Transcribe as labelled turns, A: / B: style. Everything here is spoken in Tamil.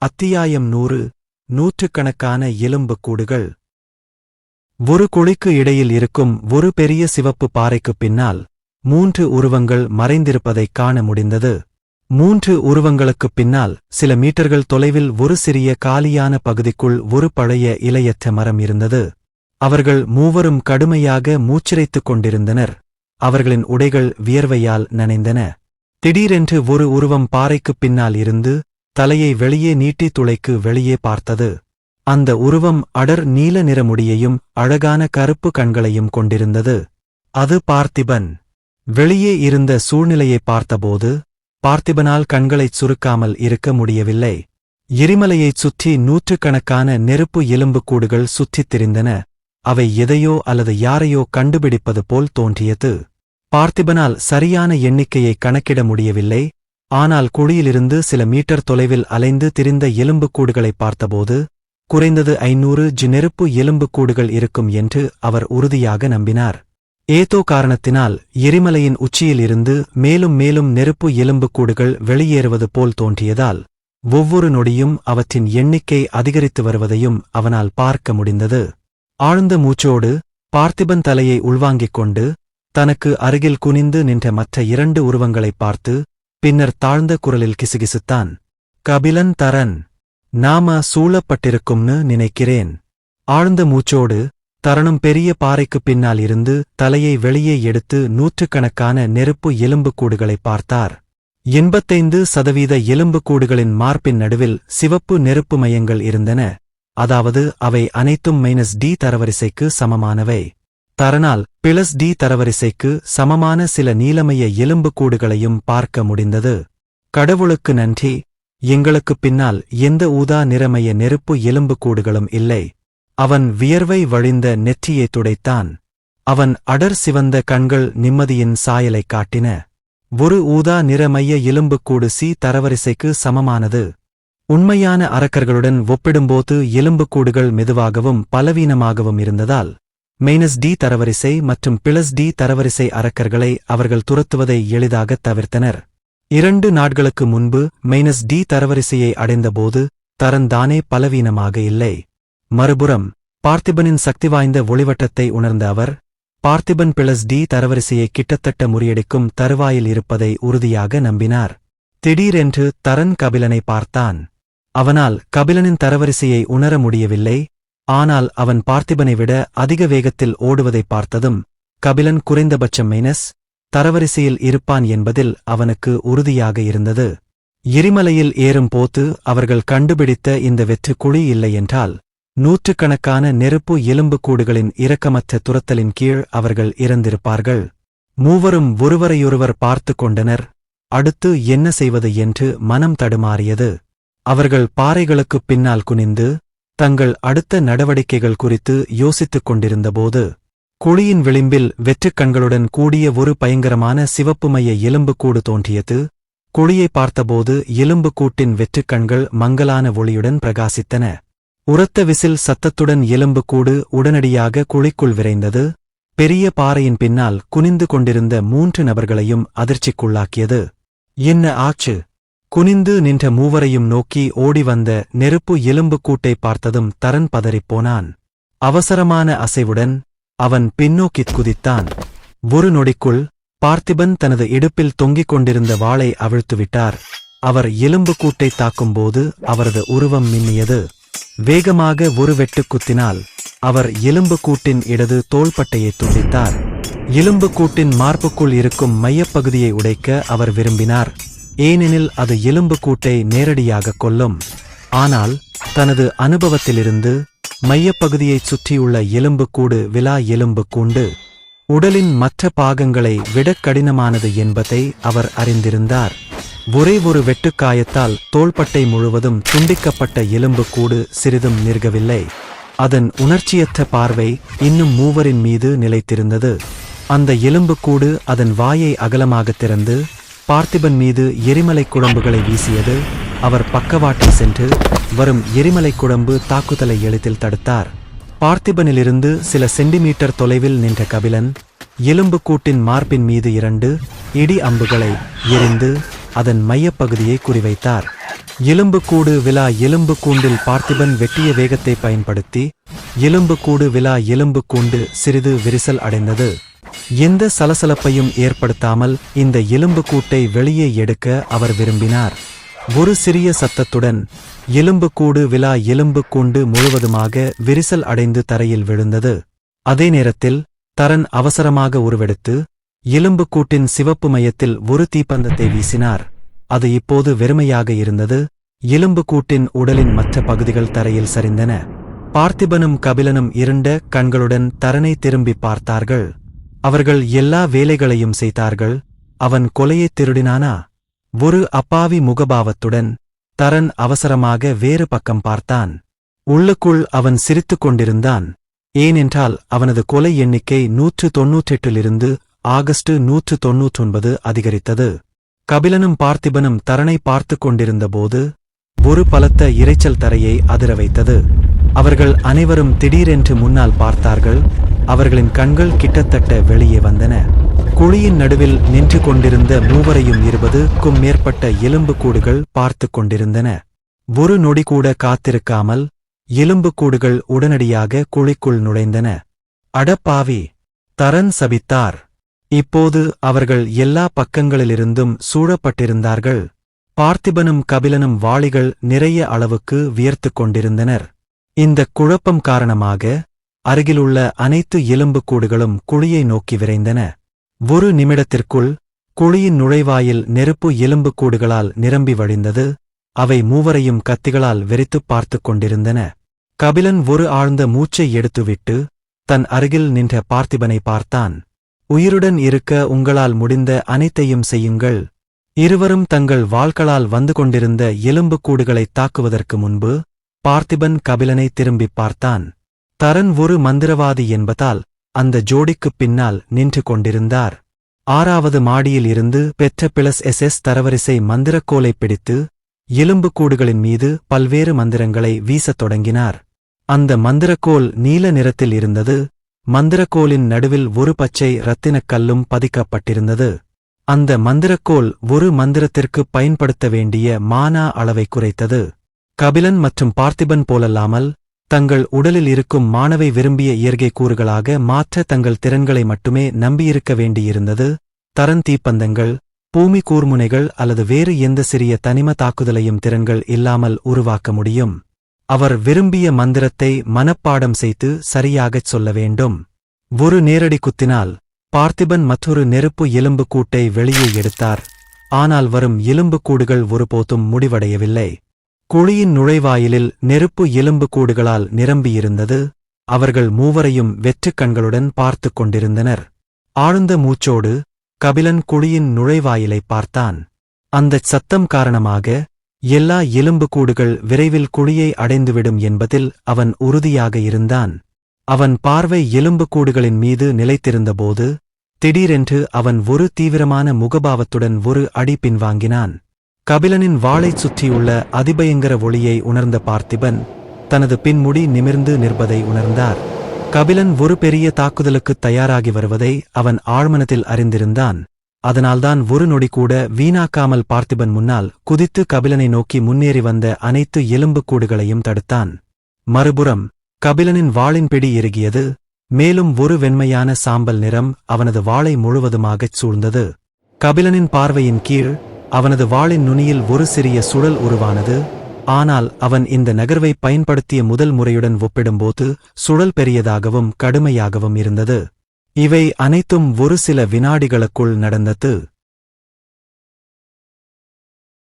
A: அத்தியாயம் 100. நூற்றுக்கணக்கான எலும்புக் கூடுகள். ஒரு குழிக்கு இடையில் இருக்கும் ஒரு பெரிய சிவப்பு பாறைக்குப் பின்னால் 3 உருவங்கள் மறைந்திருப்பதைக் காண முடிந்தது. 3 உருவங்களுக்குப் பின்னால் சில மீட்டர்கள் தொலைவில் ஒரு சிறிய காலியான பகுதிக்குள் ஒரு பழைய இலையற்ற மரம் இருந்தது. அவர்கள் மூவரும் கடுமையாக மூச்சிரைத்துக் கொண்டிருந்தனர். அவர்களின் உடைகள் வியர்வையால் நனைந்தன. திடீரென்று ஒரு உருவம் பாறைக்குப் பின்னால் இருந்து தலையை வெளியே நீட்டி துளைக்கு வெளியே பார்த்தது. அந்த உருவம் அடர் நீல நிற முடியையும் அழகான கருப்பு கண்களையும் கொண்டிருந்தது. அது பார்த்திபன். வெளியே இருந்த சூழ்நிலையை பார்த்தபோது பார்த்திபனால் கண்களைச் சுருக்காமல் இருக்க முடியவில்லை. எரிமலையைச் சுற்றி நூற்றுக்கணக்கான நெருப்பு எலும்புக்கூடுகள் சுற்றித் திரிந்தன. அவை எதையோ அல்லது யாரையோ கண்டுபிடிப்பது போல் தோன்றியது. பார்த்திபனால் சரியான எண்ணிக்கையை கணக்கிட முடியவில்லை. ஆனால் குழியிலிருந்து சில மீட்டர் தொலைவில் அலைந்து திரிந்த எலும்புக்கூடுகளைப் பார்த்தபோது குறைந்தது 500 நெருப்பு எலும்புக்கூடுகள் இருக்கும் என்று அவர் உறுதியாக நம்பினார். ஏதோ காரணத்தினால் எரிமலையின் உச்சியில் இருந்து மேலும் மேலும் நெருப்பு எலும்புக்கூடுகள் வெளியேறுவது போல் தோன்றியதால் ஒவ்வொரு நொடியும் அவற்றின் எண்ணிக்கை அதிகரித்து வருவதையும் அவனால் பார்க்க முடிந்தது. ஆழ்ந்த மூச்சோடு பார்த்திபன் தலையை உள்வாங்கிக் கொண்டு தனக்கு அருகில் குனிந்து நின்ற மற்ற 2 உருவங்களைப் பார்த்து பின்னர் தாழ்ந்த குரலில் கிசுகிசுத்தான். கபிலன், தரன், நாம சூழப்பட்டிருக்கும்னு நினைக்கிறேன். ஆழ்ந்த மூச்சோடு தரனும் பெரிய பாறைக்குப் பின்னால் இருந்து தலையை வெளியே எடுத்து நூற்றுக்கணக்கான நெருப்பு எலும்புக்கூடுகளைப் பார்த்தார். 85% எலும்புக்கூடுகளின் மார்பின் நடுவில் சிவப்பு நெருப்பு மையங்கள் இருந்தன. அதாவது அவை அனைத்தும் -D தரவரிசைக்கு சமமானவை. தரனால் +D தரவரிசைக்கு சமமான சில நீலமய எலும்புக்கூடுகளையும் பார்க்க முடிந்தது. கடவுளுக்கு நன்றி, எங்களுக்குப் பின்னால் எந்த ஊதா நிறமய நெருப்பு எலும்புக்கூடுகளும் இல்லை. அவன் வியர்வை வழிந்த நெற்றியை துடைத்தான். அவன் அடர் சிவந்த கண்கள் நிம்மதியின் சாயலைக் காட்டின. ஒரு ஊதா நிறமய எலும்புக்கூடு C தரவரிசைக்கு சமமானது. உண்மையான அரக்கர்களுடன் ஒப்பிடும்போது எலும்புக்கூடுகள் மெதுவாகவும் பலவீனமாகவும் இருந்ததால் -D தரவரிசை மற்றும் +D தரவரிசை அரக்கர்களை அவர்கள் துரத்துவதை எளிதாகத் தவிர்த்தனர். 2 நாட்களுக்கு முன்பு -D தரவரிசையை அடைந்தபோது தரன் தானே பலவீனமாக இல்லை. மறுபுறம் பார்த்திபனின் சக்தி வாய்ந்த ஒளிவட்டத்தை உணர்ந்த அவர் பார்த்திபன் +D தரவரிசையை கிட்டத்தட்ட முறியடிக்கும் தருவாயில் இருப்பதை உறுதியாக நம்பினார். திடீரென்று தரன் கபிலனை பார்த்தான். அவனால் கபிலனின் தரவரிசையை உணர முடியவில்லை. ஆனால் அவன் பார்த்திபனை விட அதிக வேகத்தில் ஓடுவதைப் பார்த்ததும் கபிலன் குறைந்தபட்சம் தரவரிசையில் இருப்பான் என்பதில் அவனுக்கு உறுதியாக இருந்தது. எரிமலையில் ஏறும் போது அவர்கள் கண்டுபிடித்த இந்த வெற்று குழி இல்லை என்றால் நூற்றுக்கணக்கான நெருப்பு எலும்புக்கூடுகளின் இரக்கமற்ற துரத்தலின் கீழ் அவர்கள் இறந்திருப்பார்கள். மூவரும் ஒருவரையொருவர் பார்த்து கொண்டனர். அடுத்து என்ன செய்வது என்று மனம் தடுமாறியது. அவர்கள் பாறைகளுக்குப் பின்னால் குனிந்து தங்கள் அடுத்த நடவடிக்கைகள் குறித்து யோசித்துக் கொண்டிருந்தபோது குழியின் விளிம்பில் வெற்றுக் கண்களுடன் கூடிய ஒரு பயங்கரமான சிவப்புமய எலும்புக்கூடு தோன்றியது. குழியை பார்த்தபோது எலும்புக்கூட்டின் வெற்றுக் கண்கள் மங்கலான ஒளியுடன் பிரகாசித்தன. உரத்த விசில் சத்தத்துடன் எலும்புக்கூடு உடனடியாக குழிக்குள் விரைந்தது. பெரிய பாறையின் பின்னால் குனிந்து கொண்டிருந்த 3 நபர்களையும் அதிர்ச்சிக்குள்ளாக்கியது. என்ன ஆச்சு? குனிந்து நின்ற மூவரையும் நோக்கி ஓடி வந்த நெருப்பு எலும்புக்கூட்டைப் பார்த்ததும் தரன் பதறிப்போனான். அவசரமான அசைவுடன் அவன் பின்னோக்கித் குதித்தான். ஒரு நொடிக்குள் பார்த்திபன் தனது இடுப்பில் தொங்கிக் கொண்டிருந்த வாளை அவிழ்த்துவிட்டார். அவர் எலும்புக்கூட்டைத் தாக்கும்போது அவரது உருவம் மின்னியது. வேகமாக ஒரு வெட்டுக் குத்தினால் அவர் எலும்புக்கூட்டின் இடது தோள்பட்டையை துண்டித்தார். எலும்புக்கூட்டின் மார்புக்குள் இருக்கும் மையப்பகுதியை உடைக்க அவர் விரும்பினார். ஏனெனில் அது எலும்புக்கூட்டை நேரடியாக கொல்லும். ஆனால் தனது அனுபவத்திலிருந்து மையப்பகுதியைச் சுற்றியுள்ள எலும்புக்கூடு விலா எலும்புக்கூண்டு உடலின் மற்ற பாகங்களை விடக் கடினமானது என்பதை அவர் அறிந்திருந்தார். ஒரே ஒரு வெட்டுக்காயத்தால் தோள்பட்டை முழுவதும் துண்டிக்கப்பட்ட எலும்புக்கூடு சிறிதும் நிற்கவில்லை. அதன் உணர்ச்சியற்ற பார்வை இன்னும் மூவரின் மீது நிலைத்திருந்தது. அந்த எலும்புக்கூடு அதன் வாயை அகலமாகத் திறந்து பார்த்திபன் மீது எரிமலைக் குழம்புகளை வீசியது. அவர் பக்கவாட்டில் சென்று வரும் எரிமலைக் குழம்பு தாக்குதலை எளிதில் தடுத்தார். பார்த்திபனிலிருந்து சில சென்டிமீட்டர் தொலைவில் நின்ற கபிலன் எலும்புக்கூட்டின் மார்பின் மீது 2 இடி அம்புகளை எறிந்து அதன் மையப்பகுதியை குறிவைத்தார். எலும்புக்கூடு விலா எலும்புக்கூண்டில் பார்த்திபன் வெட்டிய வேகத்தை பயன்படுத்தி எலும்புக்கூடு விலா எலும்புக்கூண்டு சிறிது விரிசல் அடைந்தது. எந்த சலசலப்பையும் ஏற்படுத்தாமல் இந்த எலும்புக்கூட்டை வெளியே எடுக்க அவர் விரும்பினார். ஒரு சிறிய சத்தத்துடன் எலும்புக்கூடு விலா எலும்புக்கூண்டு முழுவதுமாக விரிசல் அடைந்து தரையில் விழுந்தது. அதே நேரத்தில் தரன் அவசரமாக உருவெடுத்து எலும்புக்கூட்டின் சிவப்பு மையத்தில் ஒரு தீப்பந்தத்தை வீசினார். அது இப்போது வெறுமையாக இருந்தது. எலும்புக்கூட்டின் உடலின் மற்ற பகுதிகள் தரையில் சரிந்தன. பார்த்திபனும் கபிலனும் இருண்ட கண்களுடன் தரனை திரும்பி பார்த்தார்கள். அவர்கள் எல்லா வேலைகளையும் செய்தார்கள். அவன் கொலையைத் திருடினானா? ஒரு அப்பாவி முகபாவத்துடன் தரன் அவசரமாக வேறு பக்கம் பார்த்தான். உள்ளுக்குள் அவன் சிரித்துக் கொண்டிருந்தான். ஏனென்றால் அவனது கொலை எண்ணிக்கை 198 ஆகஸ்ட் 199 அதிகரித்தது. கபிலனும் பார்த்திபனும் தரனை பார்த்துக் கொண்டிருந்தபோது ஒரு பலத்த இரைச்சல் தரையை அதிர வைத்தது. அவர்கள் அனைவரும் திடீரென்று முன்னால் பார்த்தார்கள். அவர்களின் கண்கள் கிட்டத்தட்ட வெளியே வந்தன. குழியின் நடுவில் நின்று கொண்டிருந்த மூவரையும் 20க்கும் மேற்பட்ட எலும்புக்கூடுகள் பார்த்துக் கொண்டிருந்தன. ஒரு நொடி கூட காத்திருக்காமல் எலும்புக்கூடுகள் உடனடியாக குழிக்குள் நுழைந்தன. அடப்பாவி! தரன் சபித்தார். இப்போது அவர்கள் எல்லா பக்கங்களிலிருந்தும் சூழப்பட்டிருந்தார்கள். பார்த்திபனும் கபிலனும் வாளிகள் நிறைய அளவுக்கு வியர்த்துக் கொண்டிருந்தனர். இந்தக் குழப்பம் காரணமாக அருகிலுள்ள அனைத்து எலும்புக்கூடுகளும் குழியை நோக்கி விரைந்தன. ஒரு நிமிடத்திற்குள் குழியின் நுழைவாயில் நெருப்பு எலும்புக்கூடுகளால் நிரம்பி வழிந்தது. அவை மூவரையும் கத்திகளால் வெறித்துப் பார்த்துக் கொண்டிருந்தன. கபிலன் ஒரு ஆழ்ந்த மூச்சை எடுத்துவிட்டு தன் அருகில் நின்ற பார்த்திபனை பார்த்தான். உயிருடன் இருக்க உங்களால் முடிந்த அனைத்தையும் செய்யுங்கள். இருவரும் தங்கள் வாள்களால் வந்து கொண்டிருந்த எலும்புக்கூடுகளைத் தாக்குவதற்கு முன்பு பார்த்திபன் கபிலனை திரும்பிப் பார்த்தான். தரன் ஒரு மந்திரவாதி என்பதால் அந்த ஜோடிக்குப் பின்னால் நின்று கொண்டிருந்தார். 6வது மாடியில் இருந்து பெற்ற +SS தரவரிசை மந்திரக்கோலை பிடித்து எலும்புக்கூடுகளின் மீது பல்வேறு மந்திரங்களை வீசத் தொடங்கினார். அந்த மந்திரக்கோல் நீல நிறத்தில் இருந்தது. மந்திரக்கோலின் நடுவில் ஒரு பச்சை இரத்தினக் கல்லும் பதிக்கப்பட்டிருந்தது. அந்த மந்திரக்கோல் ஒரு மந்திரத்திற்குப் பயன்படுத்த வேண்டிய மானா அளவை குறைத்தது. கபிலன் மற்றும் பார்த்திபன் போலல்லாமல் தங்கள் உடலில் இருக்கும் மானவை விரும்பிய இயற்கை கூறுகளாக மாற்ற தங்கள் திறன்களை மட்டுமே நம்பியிருக்க வேண்டியிருந்தது. தரன் தீப்பந்தங்கள், பூமி கூர்முனைகள் அல்லது வேறு எந்த சிறிய தனிம தாக்குதலையும் திறன்கள் இல்லாமல் உருவாக்க முடியும். அவர் விரும்பிய மந்திரத்தை மனப்பாடம் செய்து சரியாகச் சொல்ல வேண்டும். ஒரு நேரடி குத்தினால் பார்த்திபன் மற்றொரு நெருப்பு எலும்புக்கூட்டை வெளியே எடுத்தார். ஆனால் வரும் எலும்புக்கூடுகள் ஒருபோதும் முடிவடையவில்லை. குழியின் நுழைவாயிலில் நெருப்பு எலும்புக்கூடுகளால் நிரம்பியிருந்தது. அவர்கள் மூவரையும் வெற்றுக் கண்களுடன் பார்த்துக் கொண்டிருந்தனர். ஆழ்ந்த மூச்சோடு கபிலன் குழியின் நுழைவாயிலைப் பார்த்தான். அந்தச் சத்தம் காரணமாக எல்லா எலும்புக்கூடுகள் விரைவில் குழியை அடைந்துவிடும் என்பதில் அவன் உறுதியாக இருந்தான். அவன் பார்வை எலும்புக்கூடுகளின் மீது நிலைத்திருந்தபோது திடீரென்று அவன் ஒரு தீவிரமான முகபாவத்துடன் ஒரு அடி பின்வாங்கினான். கபிலனின் வாளைச் சுற்றியுள்ள அதிபயங்கர ஒளியை உணர்ந்த பார்த்திபன் தனது பின்முடி நிமிர்ந்து நிற்பதை உணர்ந்தார். கபிலன் ஒரு பெரிய தாக்குதலுக்குத் தயாராகி வருவதை அவன் ஆழ்மனத்தில் அறிந்திருந்தான். அதனால்தான் ஒரு நொடி கூட வீணாக்காமல் பார்த்திபன் முன்னால் குதித்து கபிலனை நோக்கி முன்னேறி வந்த அனைத்து எலும்புக்கூடுகளையும் தடுத்தான். மறுபுறம் கபிலனின் வாளின் பிடி இறுகியது. மேலும் ஒரு வெண்மையான சாம்பல் நிறம் அவனது வாளை முழுவதுமாகச் சூழ்ந்தது. கபிலனின் பார்வையின் கீழ் அவனது வாளின் நுனியில் ஒரு சிறிய சுழல் உருவானது. ஆனால் அவன் இந்த நகர்வை பயன்படுத்திய முதல் முறையுடன் ஒப்பிடும்போது சுழல் பெரியதாகவும் கடுமையாகவும் இருந்தது. இவை அனைத்தும் ஒரு சில வினாடிகளுக்குள் நடந்தது.